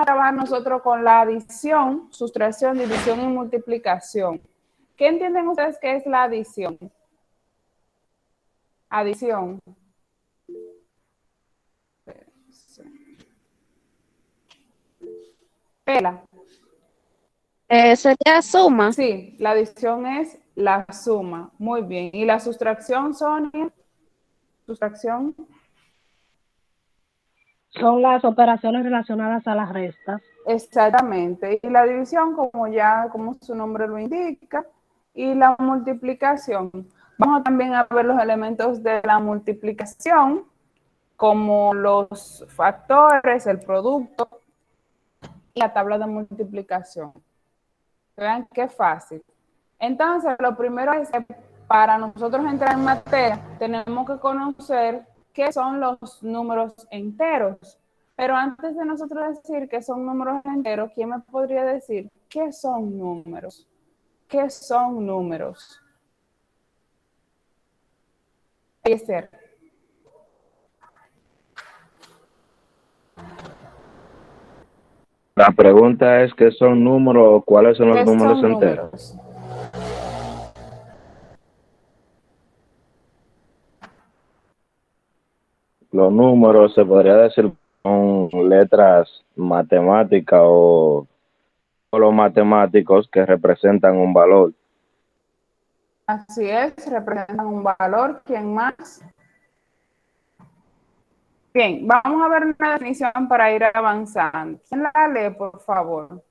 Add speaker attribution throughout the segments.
Speaker 1: a trabajar nosotros con la adición, sustracción, división y multiplicación. ¿Qué entienden ustedes que es la adición? Adición. Pela.
Speaker 2: Sería suma.
Speaker 1: Sí, la adición es la suma. Muy bien. ¿Y la sustracción, Sonia? Sustracción.
Speaker 3: Son las operaciones relacionadas a las restas.
Speaker 1: Exactamente. Y la división, como su nombre lo indica, y la multiplicación. Vamos también a ver los elementos de la multiplicación, como los factores, el producto y la tabla de multiplicación. Vean qué fácil. Entonces, lo primero es que para nosotros entrar en materia, tenemos que conocer qué son los números enteros. Pero antes de nosotros decir qué son números enteros, ¿quién me podría decir qué son números? ¿Qué son números? Eliezer.
Speaker 4: La pregunta es ¿qué son números o cuáles son los
Speaker 1: ¿Qué
Speaker 4: números
Speaker 1: son
Speaker 4: enteros?
Speaker 1: números?
Speaker 4: Los números se podría decir son letras matemáticas o los matemáticos que representan un valor.
Speaker 1: Así es, representan un valor. ¿Quién más? Bien, vamos a ver una definición para ir avanzando. ¿Quién la lee, por favor?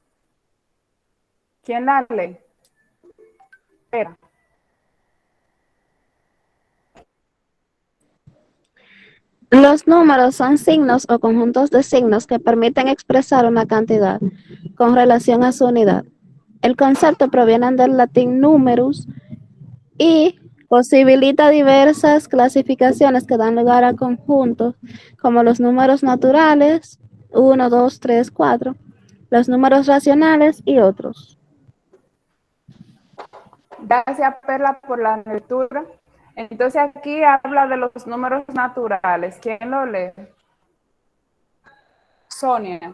Speaker 1: ¿Quién la lee? Espera.
Speaker 2: Los números son signos o conjuntos de signos que permiten expresar una cantidad con relación a su unidad. El concepto proviene del latín numerus y posibilita diversas clasificaciones que dan lugar a conjuntos como los números naturales, 1, 2, 3, 4, los números racionales y otros.
Speaker 1: Gracias, Perla, por la lectura. Entonces aquí habla de los números naturales. ¿Quién lo lee? Sonia.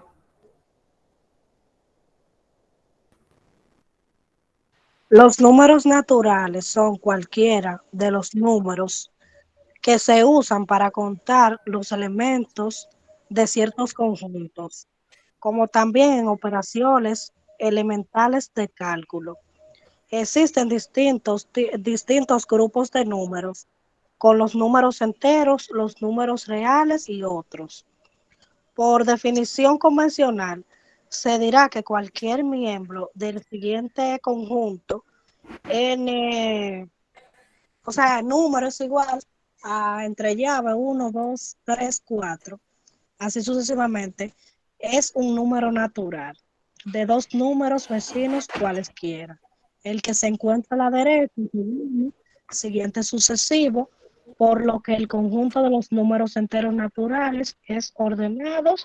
Speaker 3: Los números naturales son cualquiera de los números que se usan para contar los elementos de ciertos conjuntos, como también en operaciones elementales de cálculo. Existen distintos grupos de números, con los números enteros, los números reales y otros. Por definición convencional, se dirá que cualquier miembro del siguiente conjunto, n, o sea, número es igual a entre llave 1, 2, 3, 4, así sucesivamente, es un número natural de dos números vecinos cualesquiera. El que se encuentra a la derecha, siguiente sucesivo, por lo que el conjunto de los números enteros naturales es ordenado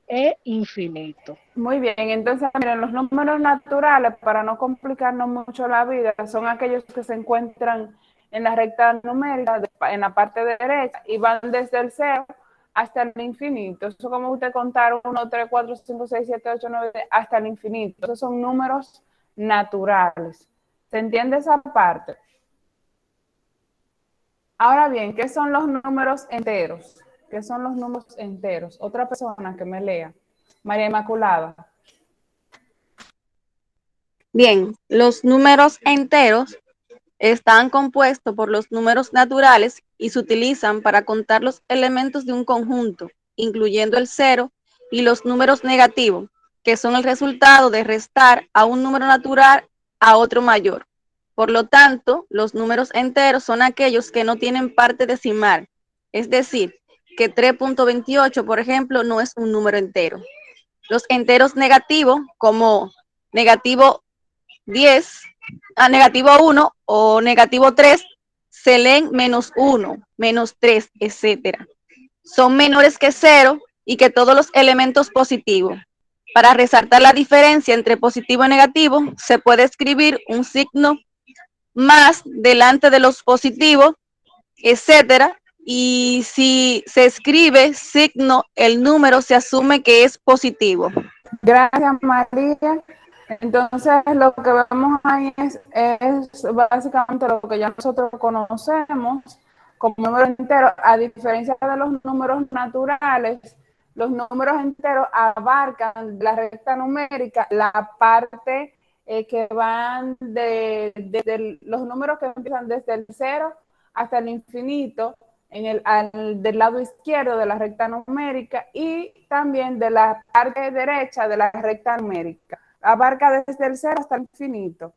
Speaker 3: e infinito.
Speaker 1: Muy bien, entonces miren, los números naturales, para no complicarnos mucho la vida, son aquellos que se encuentran en la recta numérica, en la parte derecha, y van desde el 0 hasta el infinito. Eso como usted contar 1, 3, 4, 5, 6, 7, 8, 9, hasta el infinito. Esos son números naturales. ¿Se entiende esa parte? Ahora bien, ¿qué son los números enteros? ¿Qué son los números enteros? Otra persona que me lea. María Inmaculada.
Speaker 5: Bien, los números enteros están compuestos por los números naturales y se utilizan para contar los elementos de un conjunto, incluyendo el cero, y los números negativos, que son el resultado de restar a un número natural a otro mayor. Por lo tanto, los números enteros son aquellos que no tienen parte decimal, es decir, que 3.28, por ejemplo, no es un número entero. Los enteros negativos, como negativo 10, a negativo 1 o negativo 3, se leen menos 1, menos 3, etcétera. Son menores que 0 y que todos los elementos positivos. Para resaltar la diferencia entre positivo y negativo, se puede escribir un signo más delante de los positivos, etcétera, Y si se escribe signo, el número se asume que es positivo.
Speaker 1: Gracias, María. Entonces, lo que vemos ahí es básicamente lo que ya nosotros conocemos como número entero, a diferencia de los números naturales. Los números enteros abarcan la recta numérica, la parte que van de los números que empiezan desde el 0 hasta el infinito, del lado izquierdo de la recta numérica, y también de la parte derecha de la recta numérica. Abarca desde el 0 hasta el infinito.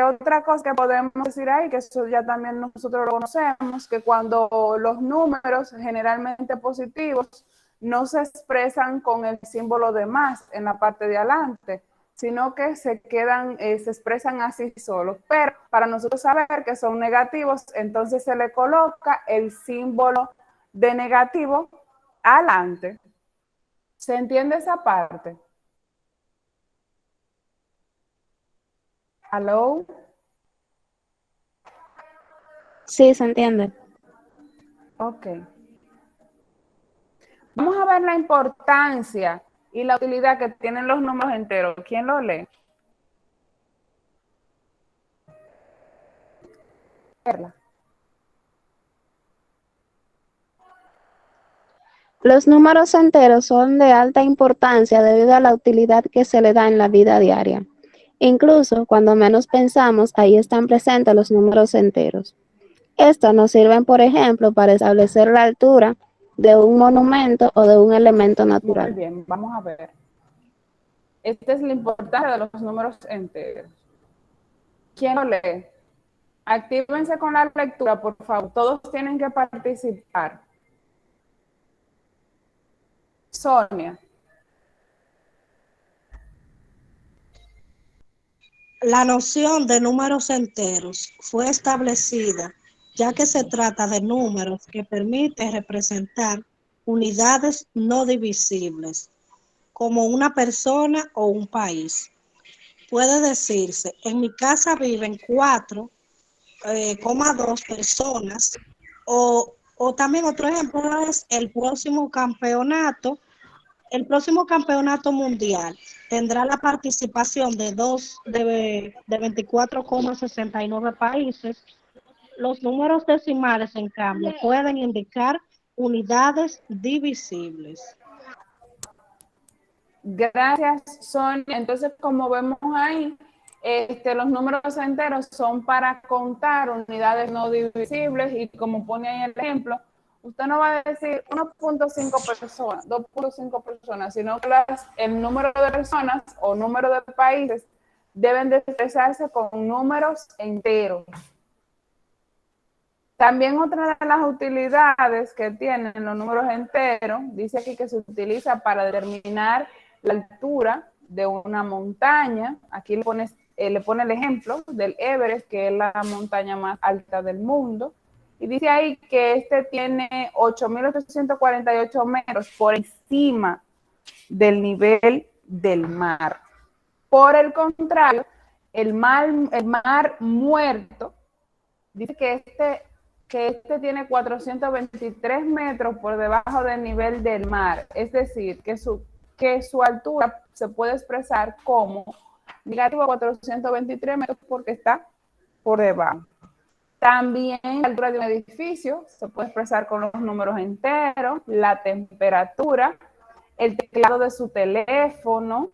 Speaker 1: Otra cosa que podemos decir ahí, que eso ya también nosotros lo conocemos, que cuando los números generalmente positivos no se expresan con el símbolo de más en la parte de adelante, sino que se expresan así solos. Pero para nosotros saber que son negativos, entonces se le coloca el símbolo de negativo adelante. ¿Se entiende esa parte? ¿Hello?
Speaker 2: Sí, se entiende.
Speaker 1: Ok. Vamos a ver la importancia y la utilidad que tienen los números enteros. ¿Quién lo lee? Perla.
Speaker 2: Los números enteros son de alta importancia debido a la utilidad que se le da en la vida diaria. Incluso cuando menos pensamos, ahí están presentes los números enteros. Estos nos sirven, por ejemplo, para establecer la altura de un monumento o de un elemento
Speaker 1: Muy
Speaker 2: natural.
Speaker 1: bien, vamos a ver. Esta es la importancia de los números enteros. ¿Quién lo lee? Actívense con la lectura, por favor. Todos tienen que participar. Sonia.
Speaker 3: La noción de números enteros fue establecida ya que se trata de números que permiten representar unidades no divisibles, como una persona o un país. Puede decirse, en mi casa viven 4,2 personas, o también otro ejemplo es el próximo campeonato mundial tendrá la participación de 24,69 países. Los números decimales, en cambio, pueden indicar unidades divisibles.
Speaker 1: Gracias, Sonia. Entonces, como vemos ahí, los números enteros son para contar unidades no divisibles, y como pone ahí el ejemplo, usted no va a decir 1.5 personas, 2.5 personas, sino que el número de personas o número de países deben de expresarse con números enteros. También otra de las utilidades que tienen los números enteros, dice aquí que se utiliza para determinar la altura de una montaña. Aquí le pone el ejemplo del Everest, que es la montaña más alta del mundo. Y dice ahí que tiene 8.848 metros por encima del nivel del mar. Por el contrario, el mar Muerto, dice que tiene 423 metros por debajo del nivel del mar. Es decir, que su altura se puede expresar como negativo 423 metros porque está por debajo. También la altura de un edificio se puede expresar con los números enteros, la temperatura, el teclado de su teléfono,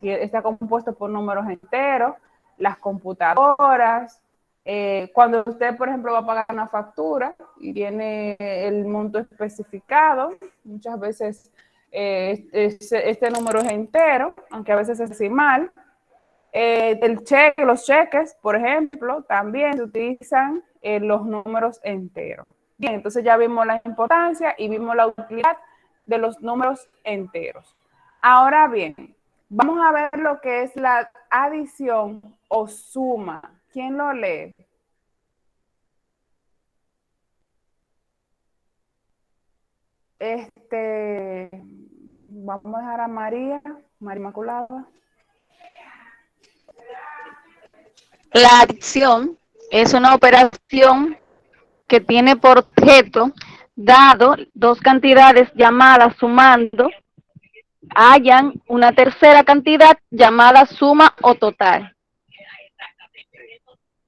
Speaker 1: que está compuesto por números enteros, las computadoras. Cuando usted, por ejemplo, va a pagar una factura y tiene el monto especificado, muchas veces este número es entero, aunque a veces es decimal. Los cheques, por ejemplo, también se utilizan los números enteros. Bien, entonces ya vimos la importancia y vimos la utilidad de los números enteros. Ahora bien, vamos a ver lo que es la adición o suma. ¿Quién lo lee? Vamos a dejar a María Inmaculada.
Speaker 5: La adición es una operación que tiene por objeto dado dos cantidades llamadas sumando, hayan una tercera cantidad llamada suma o total.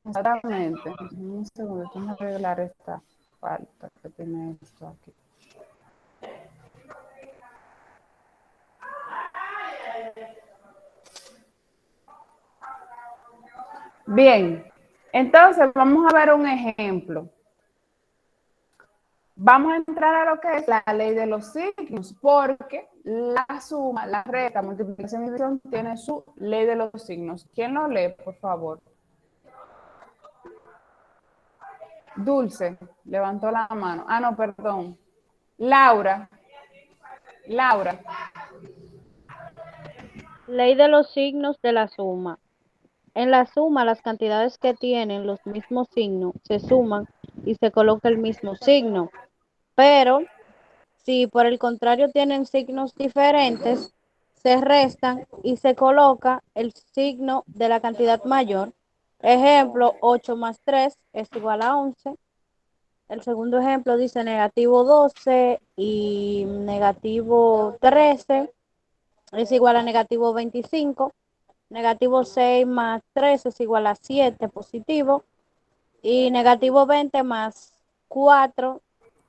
Speaker 1: Exactamente. Un segundo, déjame arreglar esta falta que tiene esto aquí. Bien, entonces vamos a ver un ejemplo. Vamos a entrar a lo que es la ley de los signos, porque la suma, la resta, multiplicación y división tiene su ley de los signos. ¿Quién lo lee, por favor? Dulce, levantó la mano. Ah, no, perdón. Laura. Laura.
Speaker 6: Ley de los signos de la suma. En la suma, las cantidades que tienen los mismos signos se suman y se coloca el mismo signo. Pero si por el contrario tienen signos diferentes, se restan y se coloca el signo de la cantidad mayor. Ejemplo, 8 más 3 es igual a 11. El segundo ejemplo dice negativo 12 y negativo 13 es igual a negativo 25. Negativo 6 más 3 es igual a 7 positivo. Y negativo 20 más 4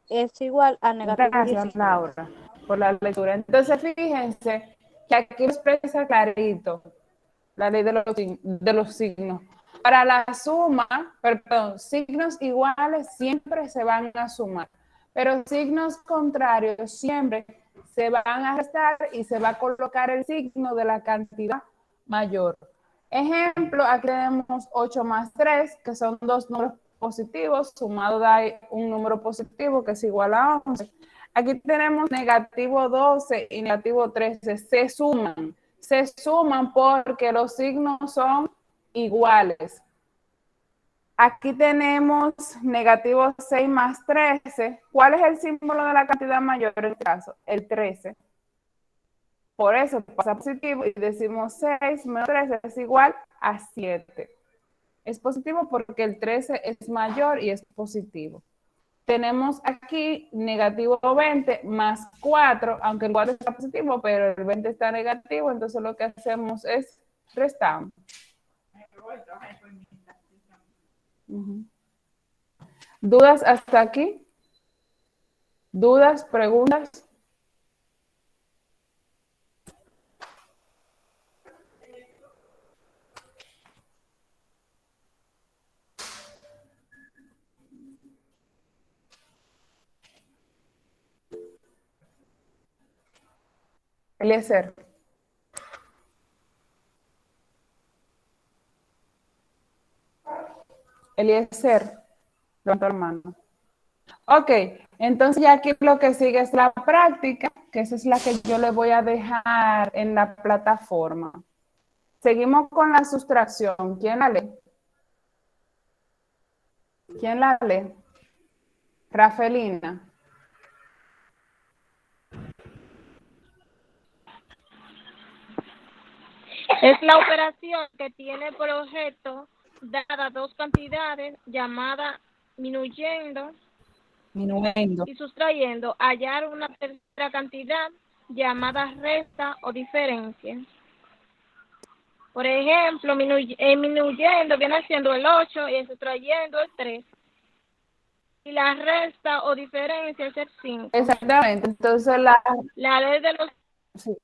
Speaker 6: es igual a negativo
Speaker 1: Gracias,
Speaker 6: 16.
Speaker 1: Laura, por la lectura. Entonces, fíjense que aquí expresa clarito la ley de los signos. Para la suma, perdón, signos iguales siempre se van a sumar, pero signos contrarios siempre se van a restar y se va a colocar el signo de la cantidad mayor. Ejemplo, aquí tenemos 8 más 3, que son dos números positivos, sumado da un número positivo que es igual a 11. Aquí tenemos negativo 12 y negativo 13, se suman porque los signos son iguales. Aquí tenemos negativo 6 más 13. ¿Cuál es el símbolo de la cantidad mayor en este caso? El 13. Por eso pasa positivo y decimos 6 menos 13 es igual a 7. Es positivo porque el 13 es mayor y es positivo. Tenemos aquí negativo 20 más 4, aunque el 4 está positivo, pero el 20 está negativo, entonces lo que hacemos es restamos. ¿Dudas hasta aquí? ¿Dudas? ¿Preguntas? Eliezer. Eliezer. Levanta la mano. Ok, entonces ya aquí lo que sigue es la práctica, que esa es la que yo le voy a dejar en la plataforma. Seguimos con la sustracción. ¿Quién la lee? ¿Quién la lee? Rafelina.
Speaker 7: Es la operación que tiene por objeto dadas dos cantidades llamadas minuendo y sustrayendo, hallar una tercera cantidad llamada resta o diferencia. Por ejemplo, minuyendo viene siendo el 8 y sustrayendo el 3. Y la resta o diferencia es el 5.
Speaker 1: Exactamente, entonces
Speaker 7: La ley de los...
Speaker 1: Sí,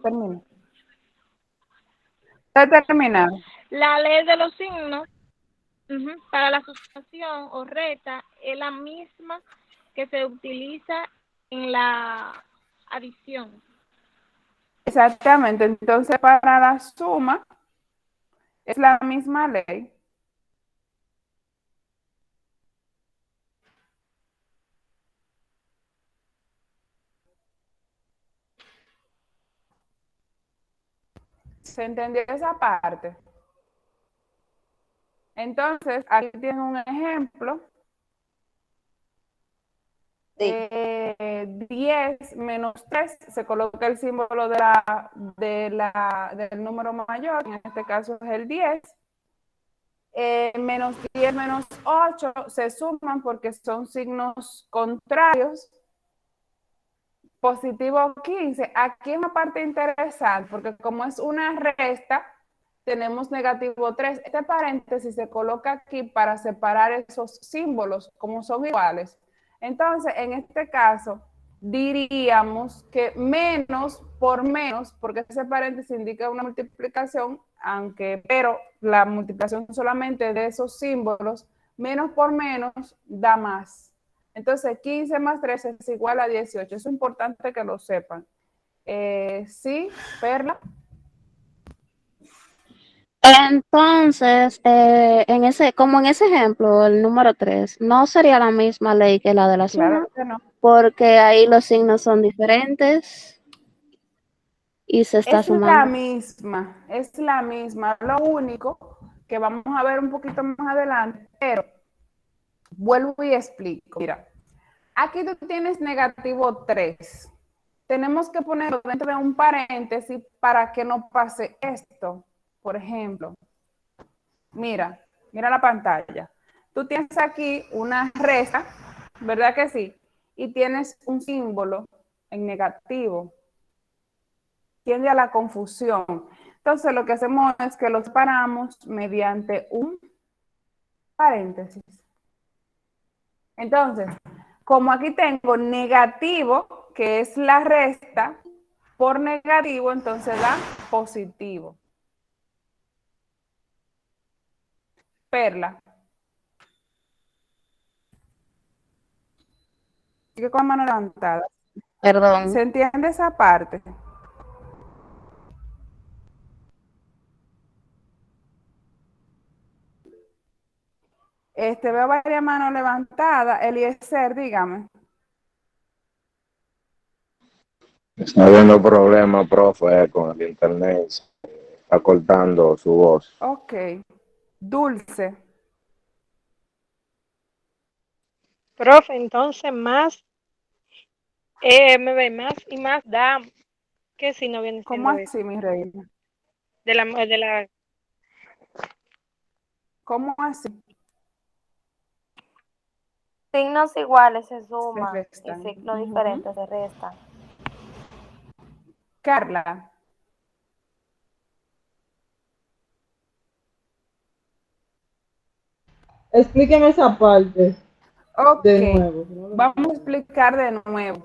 Speaker 1: termina. Está terminado.
Speaker 7: La ley de los signos para la sustracción o resta es la misma que se utiliza en la adición.
Speaker 1: Exactamente, entonces para la suma es la misma ley. ¿Se entendió esa parte? Entonces, aquí tienen un ejemplo. 10 menos 3, se coloca el símbolo del número mayor, en este caso es el 10. menos 10 menos 8 se suman porque son signos contrarios. Positivo 15. Aquí es una parte interesante porque como es una resta, tenemos negativo 3. Este paréntesis se coloca aquí para separar esos símbolos como son iguales. Entonces, en este caso, diríamos que menos por menos, porque ese paréntesis indica una multiplicación, pero la multiplicación solamente de esos símbolos, menos por menos da más. Entonces, 15 más 3 es igual a 18. Es importante que lo sepan. ¿Sí, Perla?
Speaker 2: Entonces, como en ese ejemplo, el número 3, no sería la misma ley que la de la suma,
Speaker 1: Claro que no.
Speaker 2: porque ahí los signos son diferentes y se está
Speaker 1: Es la
Speaker 2: sumando.
Speaker 1: misma, es la misma. Lo único que vamos a ver un poquito más adelante, pero vuelvo y explico. Mira, aquí tú tienes negativo 3. Tenemos que ponerlo dentro de un paréntesis para que no pase esto. Por ejemplo, mira la pantalla. Tú tienes aquí una resta, ¿verdad que sí? Y tienes un símbolo en negativo. Tiende a la confusión. Entonces, lo que hacemos es que los separamos mediante un paréntesis. Entonces, como aquí tengo negativo, que es la resta, por negativo, entonces da positivo. Perla. Sigue con la mano levantada.
Speaker 2: Perdón.
Speaker 1: ¿Se entiende esa parte? Veo varias manos levantadas. Eliezer, dígame.
Speaker 4: Está habiendo problemas, profe, con el internet. Está cortando su voz.
Speaker 1: Ok. Dulce.
Speaker 7: Profe, entonces más, más y más da, ¿qué si no viene
Speaker 1: ¿Cómo
Speaker 7: siendo eso?
Speaker 1: así, mi reina?
Speaker 7: De la
Speaker 1: ¿Cómo así?
Speaker 8: Signos iguales se
Speaker 1: Se
Speaker 8: suman y
Speaker 1: restan.
Speaker 8: signos diferentes se restan.
Speaker 1: Carla.
Speaker 9: Explíqueme esa parte
Speaker 1: Ok.
Speaker 9: de nuevo.
Speaker 1: Vamos a explicar de nuevo.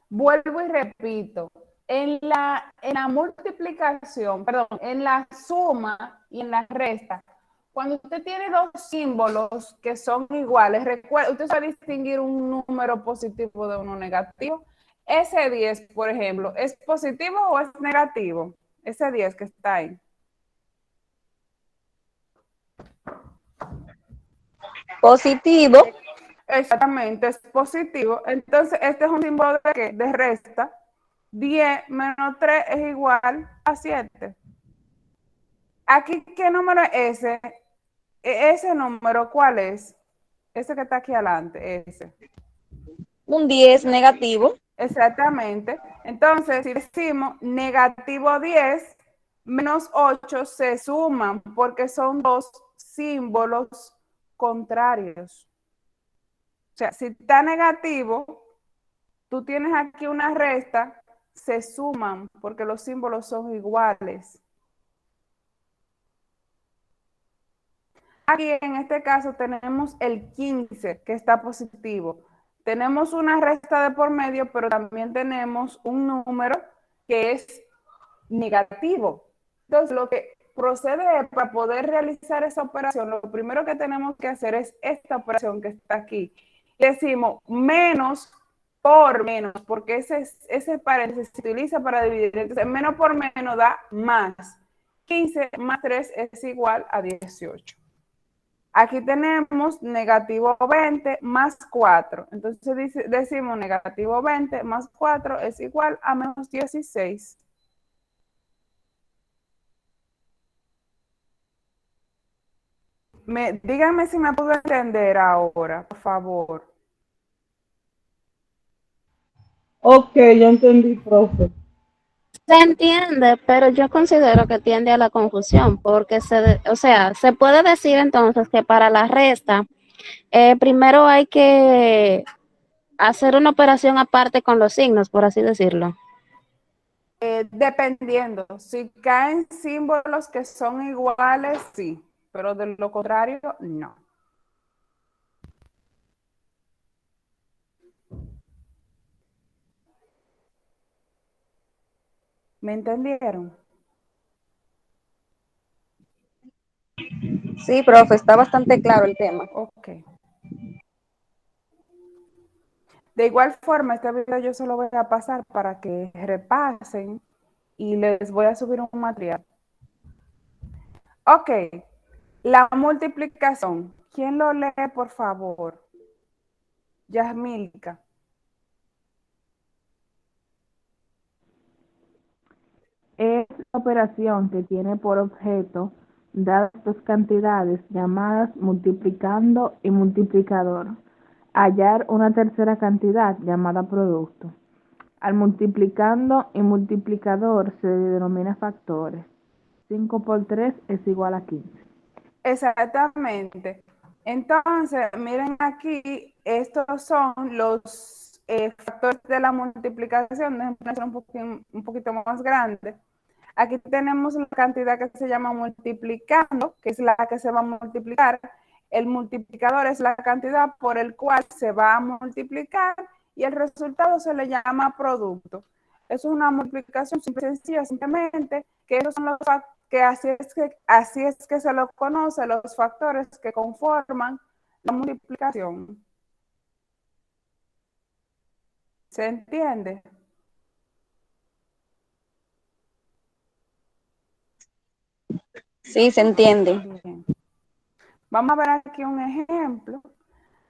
Speaker 1: Vuelvo y repito. En la multiplicación, perdón, en la suma y en la resta, cuando usted tiene dos símbolos que son iguales, recuerda, usted sabe distinguir un número positivo de uno negativo. Ese 10, por ejemplo, ¿es positivo o es negativo? Ese 10 que está ahí.
Speaker 5: Positivo.
Speaker 1: Exactamente, es positivo. Entonces, este es un símbolo de ¿qué? De resta. 10 menos 3 es igual a 7. Aquí, ¿qué número es ese? Ese número, ¿cuál es? Ese que está aquí adelante, ese.
Speaker 5: Un 10 negativo.
Speaker 1: Exactamente. Entonces, si decimos negativo 10 menos 8 se suman porque son dos símbolos contrarios. O sea, si está negativo, tú tienes aquí una resta, se suman porque los símbolos son iguales. Aquí en este caso tenemos el 15 que está positivo. Tenemos una resta de por medio, pero también tenemos un número que es negativo. Entonces, lo que procede para poder realizar esa operación, lo primero que tenemos que hacer es esta operación que está aquí. Decimos menos por menos, porque ese paréntesis se utiliza para dividir. Entonces, menos por menos da más. 15 más 3 es igual a 18. Aquí tenemos negativo 20 más 4. Entonces decimos negativo 20 más 4 es igual a menos 16. Díganme si me puedo entender ahora, por favor.
Speaker 9: Ok, yo entendí, profe.
Speaker 2: Se entiende, pero yo considero que tiende a la confusión, porque o sea, se puede decir entonces que para la resta, primero hay que hacer una operación aparte con los signos, por así decirlo.
Speaker 1: Dependiendo, si caen símbolos que son iguales, sí, pero de lo contrario, no. ¿Me entendieron?
Speaker 5: Sí, profe, está bastante claro el tema.
Speaker 1: Ok. De igual forma, este video yo se lo voy a pasar para que repasen y les voy a subir un material. Ok, la multiplicación. ¿Quién lo lee, por favor? Yasmilka.
Speaker 10: Es la operación que tiene por objeto dadas dos cantidades llamadas multiplicando y multiplicador, hallar una tercera cantidad llamada producto. Al multiplicando y multiplicador se denomina factores. 5 por 3 es igual a 15.
Speaker 1: Exactamente. Entonces, miren aquí, estos son los factores de la multiplicación. Déjenme hacer un poquito más grande. Aquí tenemos la cantidad que se llama multiplicando, que es la que se va a multiplicar. El multiplicador es la cantidad por el cual se va a multiplicar y el resultado se le llama producto. Eso es una multiplicación sencilla, simplemente que esos son los factores, que así es que se lo conoce, los factores que conforman la multiplicación. ¿Se entiende?
Speaker 5: Sí, se entiende.
Speaker 1: Bien. Vamos a ver aquí un ejemplo.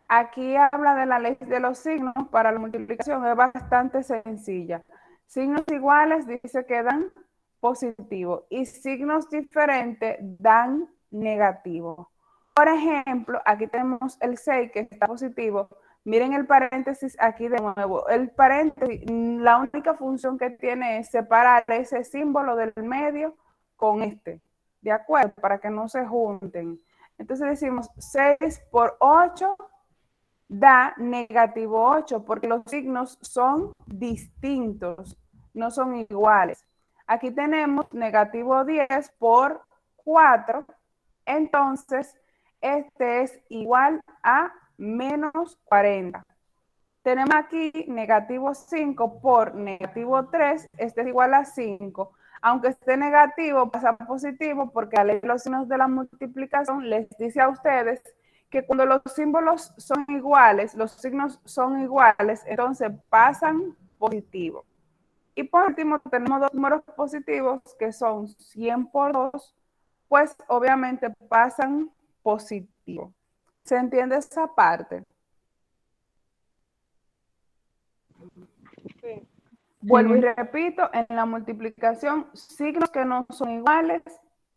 Speaker 1: Aquí habla de la ley de los signos para la multiplicación, es bastante sencilla. Signos iguales dice que dan positivo y signos diferentes dan negativo. Por ejemplo, aquí tenemos el 6 que está positivo. Miren el paréntesis aquí de nuevo. El paréntesis, la única función que tiene es separar ese símbolo del medio con este. ¿De acuerdo? Para que no se junten. Entonces decimos 6 por 8 da negativo 8 porque los signos son distintos, no son iguales. Aquí tenemos negativo 10 por 4, entonces este es igual a menos 40. Tenemos aquí negativo 5 por negativo 3, este es igual a 5. Aunque esté negativo, pasa a positivo porque la ley de los signos de la multiplicación les dice a ustedes que cuando los símbolos son iguales, los signos son iguales, entonces pasan positivo. Y por último, tenemos dos números positivos que son 100 por 2, pues obviamente pasan positivo. ¿Se entiende esa parte?
Speaker 7: Sí.
Speaker 1: Vuelvo y repito, en la multiplicación, signos que no son iguales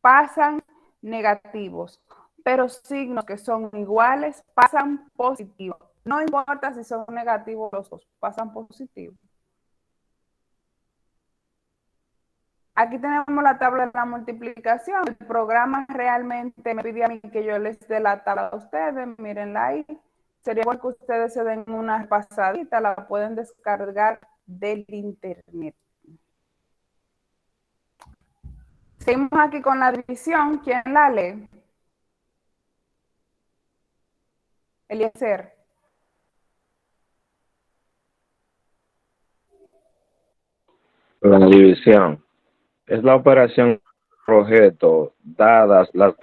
Speaker 1: pasan negativos, pero signos que son iguales pasan positivos. No importa si son negativos los dos, pasan positivos. Aquí tenemos la tabla de la multiplicación. El programa realmente me pide a mí que yo les dé la tabla a ustedes. Mírenla ahí. Sería bueno que ustedes se den una pasadita, la pueden descargar del internet. Seguimos aquí con la división. ¿Quién la lee? Eliezer.
Speaker 4: La división es la operación por objeto dadas las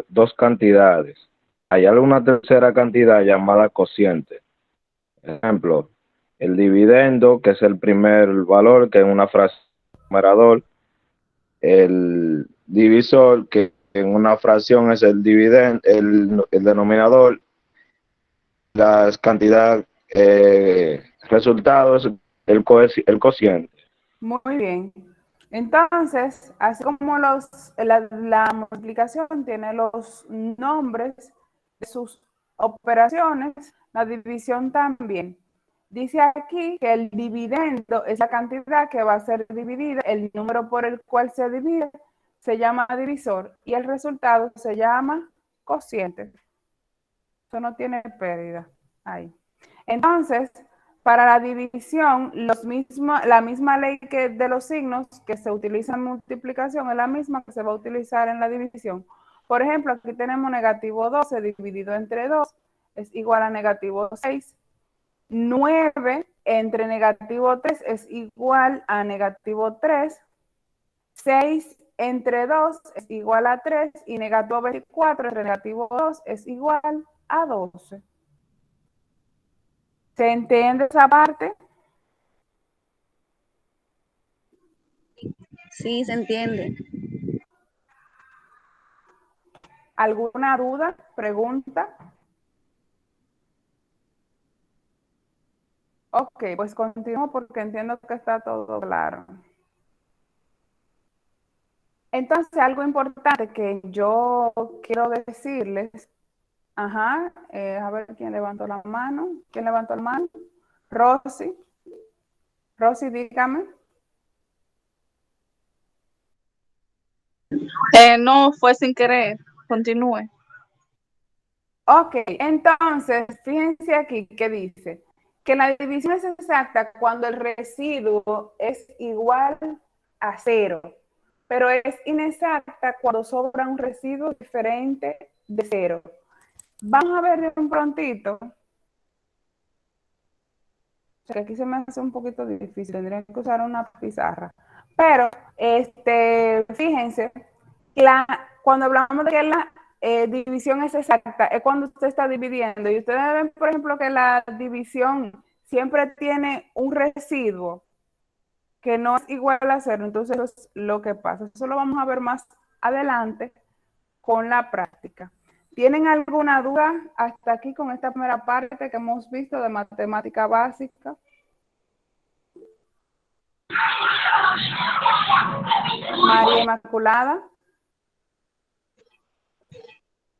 Speaker 4: dos cantidades. Hay alguna tercera cantidad llamada cociente. Ejemplo, el dividendo, que es el primer valor que en una frase numerador, el divisor, que en una fracción es el dividendo, el denominador, las cantidades, resultados, el cociente.
Speaker 1: Muy bien. Entonces, así como la multiplicación tiene los nombres de sus operaciones, la división también. Dice aquí que el dividendo es la cantidad que va a ser dividida, el número por el cual se divide se llama divisor y el resultado se llama cociente. Eso no tiene pérdida ahí. Entonces, para la división, la misma ley que de los signos que se utiliza en multiplicación es la misma que se va a utilizar en la división. Por ejemplo, aquí tenemos negativo 12 dividido entre 2 es igual a negativo 6. 9 entre negativo 3 es igual a negativo 3. 6 entre 2 es igual a 3 y negativo 24 entre negativo 2 es igual a 12. ¿Se entiende esa parte?
Speaker 5: Sí, se entiende.
Speaker 1: ¿Alguna duda? ¿Pregunta? Ok, pues continúo porque entiendo que está todo claro. Entonces, algo importante que yo quiero decirles, a ver quién levantó la mano. ¿Quién levantó la mano? Rosy. Rosy, dígame.
Speaker 11: No, fue sin querer. Continúe.
Speaker 1: Ok, entonces, fíjense aquí que dice que la división es exacta cuando el residuo es igual a 0, pero es inexacta cuando sobra un residuo diferente de 0. Vamos a ver un prontito. O sea, aquí se me hace un poquito difícil, tendría que usar una pizarra. Pero, fíjense, cuando hablamos de que la división es exacta, es cuando usted está dividiendo. Y ustedes ven, por ejemplo, que la división siempre tiene un residuo que no es igual a 0. Entonces, eso es lo que pasa. Eso lo vamos a ver más adelante con la práctica. ¿Tienen alguna duda hasta aquí con esta primera parte que hemos visto de matemática básica? María Inmaculada.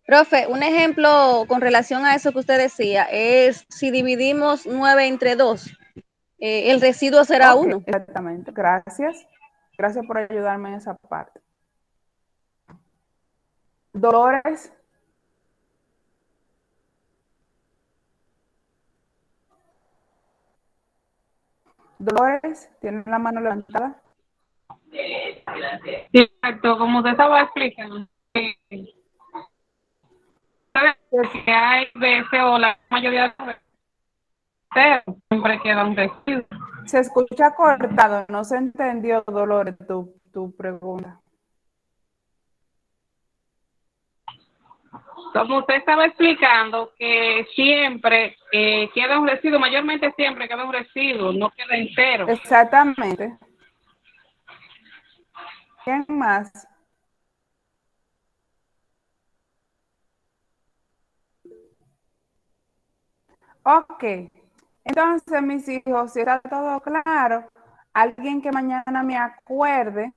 Speaker 5: Profe, un ejemplo con relación a eso que usted decía es si dividimos 9 entre 2, el residuo será 1.
Speaker 1: Exactamente, gracias. Gracias por ayudarme en esa parte. Dolores. Dolores, ¿tiene la mano levantada?
Speaker 12: Exacto, como usted estaba explicando, que hay veces o la mayoría de las veces siempre queda un residuo.
Speaker 1: Se escucha cortado, no se entendió, Dolores, tu pregunta.
Speaker 12: Como usted estaba explicando, que siempre queda un residuo, mayormente siempre queda un residuo, no queda entero.
Speaker 1: Exactamente. ¿Quién más? Ok. Entonces, mis hijos, si está todo claro, alguien que mañana me acuerde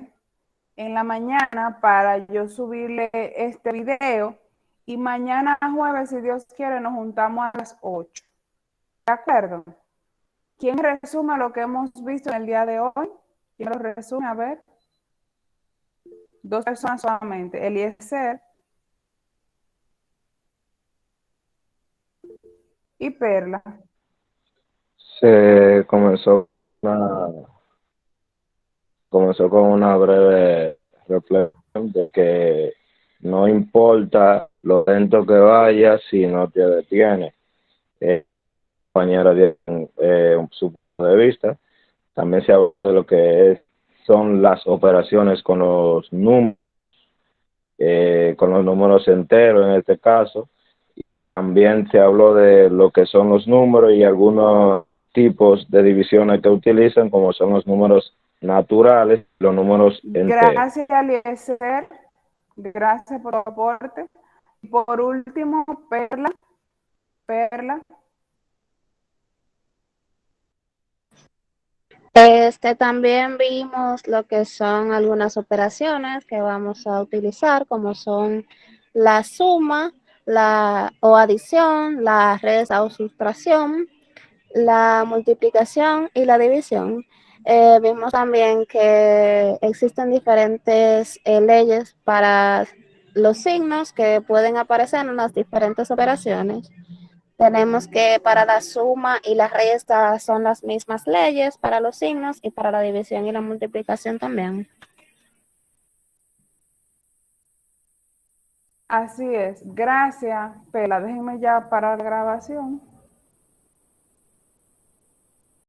Speaker 1: en la mañana para yo subirle este video y mañana jueves, si Dios quiere, nos juntamos a las 8. ¿De acuerdo? ¿Quién resume lo que hemos visto en el día de hoy? ¿Quién lo resume? A ver. 2 personas solamente. Eliezer y Perla.
Speaker 4: Se comenzó con una breve reflexión de que no importa lo lento que vayas si no te detiene. Compañera dio su punto de vista. También se habla de lo que son las operaciones con los números enteros en este caso. También se habló de lo que son los números y algunos tipos de divisiones que utilizan, como son los números naturales, los números enteros.
Speaker 1: Gracias, Eliezer. Gracias por tu aporte. Y por último, Perla.
Speaker 2: También vimos lo que son algunas operaciones que vamos a utilizar, como son la suma, o adición, la resta o sustracción, la multiplicación y la división. Vimos también que existen diferentes leyes para los signos que pueden aparecer en las diferentes operaciones. Tenemos que para la suma y la resta son las mismas leyes para los signos y para la división y la multiplicación también.
Speaker 1: Así es. Gracias, Pela. Déjenme ya parar la grabación.